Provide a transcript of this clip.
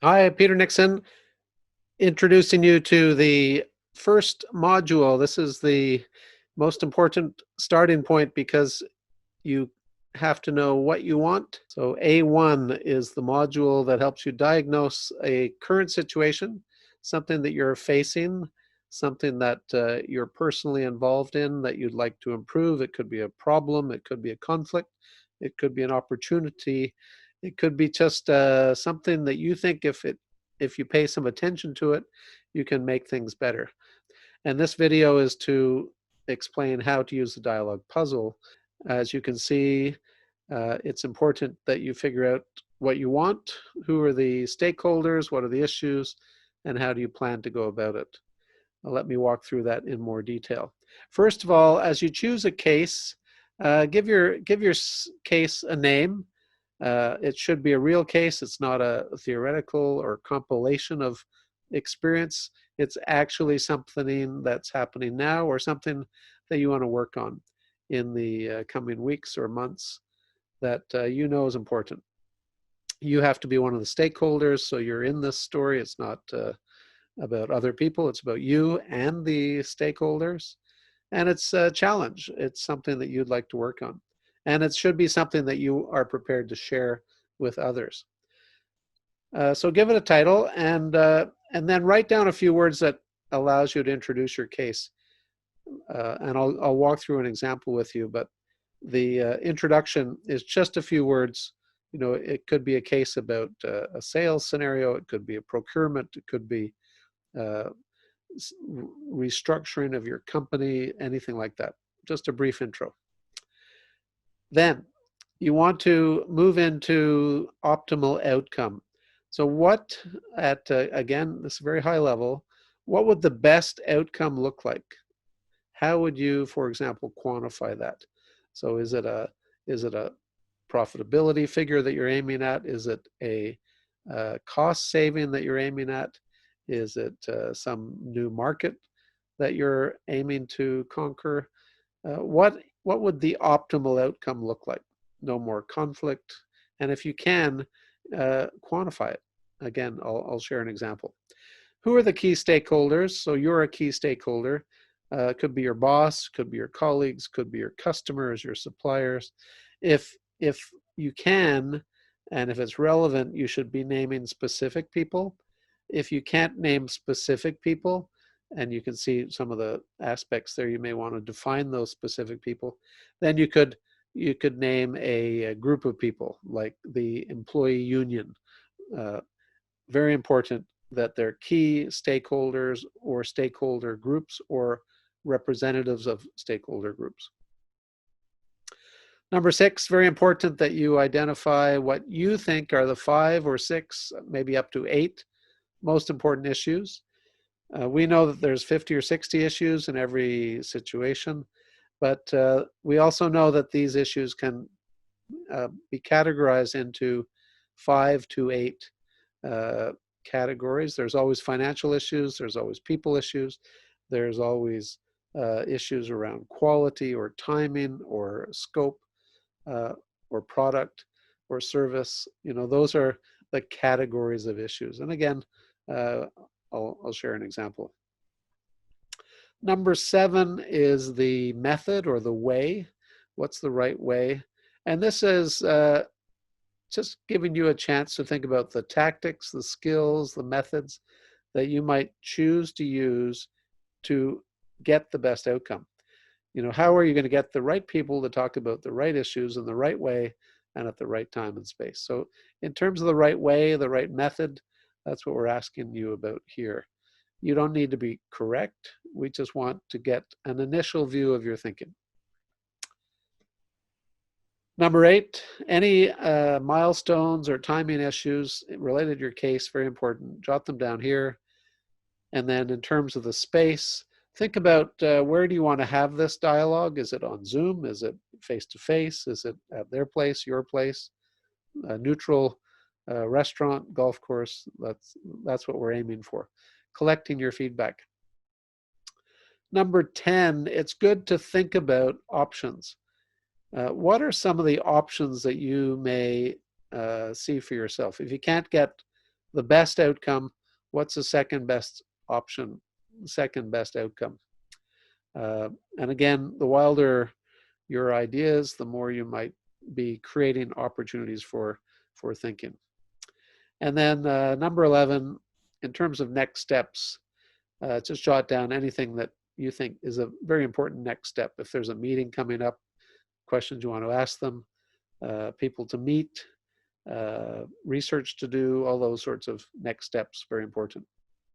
Hi, Peter Nixon, introducing you to the first module. This is the most important starting point because you have to know what you want. So A1 is the module that helps you diagnose a current situation, something that you're facing, something that you're personally involved in that you'd like to improve. It could be a problem, it could be a conflict, it could be an opportunity, it could be just something that you think if you pay some attention to it, you can make things better. And this video is to explain how to use the dialogue puzzle. As you can see, it's important that you figure out what you want, who are the stakeholders, what are the issues, and how do you plan to go about it. Let me walk through that in more detail. First of all, as you choose a case, give your case a name. It should be a real case. It's not a theoretical or compilation of experience. It's actually something that's happening now or something that you want to work on in the coming weeks or months that you know is important. You have to be one of the stakeholders, so you're in this story. It's not about other people. It's about you and the stakeholders. And it's a challenge. It's something that you'd like to work on. And it should be something that you are prepared to share with others. So give it a title and then write down a few words that allows you to introduce your case. And I'll walk through an example with you, but the introduction is just a few words. You know, it could be a case about a sales scenario. It could be a procurement. It could be uh, restructuring of your company, anything like that. Just a brief intro. Then you want to move into optimal outcome. So what again, this very high level, what would the best outcome look like? How would you, for example, quantify that? So is it a profitability figure that you're aiming at? Is it a cost saving that you're aiming at? Is it some new market that you're aiming to conquer? What would the optimal outcome look like? No more conflict, and if you can, quantify it. Again, I'll share an example. Who are the key stakeholders? So you're a key stakeholder. Could be your boss, could be your colleagues, could be your customers, your suppliers. If you can, and if it's relevant, you should be naming specific people. If you can't name specific people, and you can see some of the aspects there, you may want to define those specific people. Then you could name a group of people, like the employee union. Very important that they're key stakeholders or stakeholder groups or representatives of stakeholder groups. Number 6, very important that you identify what you think are the 5 or 6, maybe up to 8 most important issues. We know that there's 50 or 60 issues in every situation, but we also know that these issues can be categorized into 5 to 8 categories. There's always financial issues, there's always people issues, there's always issues around quality or timing or scope or product or service. You know, those are the categories of issues. And again, I'll share an example. Number 7 is the method or the way. What's the right way? And this is just giving you a chance to think about the tactics, the skills, the methods that you might choose to use to get the best outcome. You know, how are you going to get the right people to talk about the right issues in the right way and at the right time and space? So in terms of the right way, the right method, that's what we're asking you about here. You don't need to be correct. We just want to get an initial view of your thinking. Number 8, any milestones or timing issues related to your case, very important. Jot them down here. And then in terms of the space, think about where do you want to have this dialogue? Is it on Zoom? Is it face-to-face? Is it at their place, your place? A neutral restaurant, golf course? That's what we're aiming for. Collecting your feedback. Number 10, it's good to think about options. What are some of the options that you may see for yourself? If you can't get the best outcome, what's the second best option, second best outcome. And again, the wilder your ideas, the more you might be creating opportunities for thinking. And then number 11, in terms of next steps, just jot down anything that you think is a very important next step. If there's a meeting coming up, questions you want to ask them, people to meet, research to do, all those sorts of next steps, very important.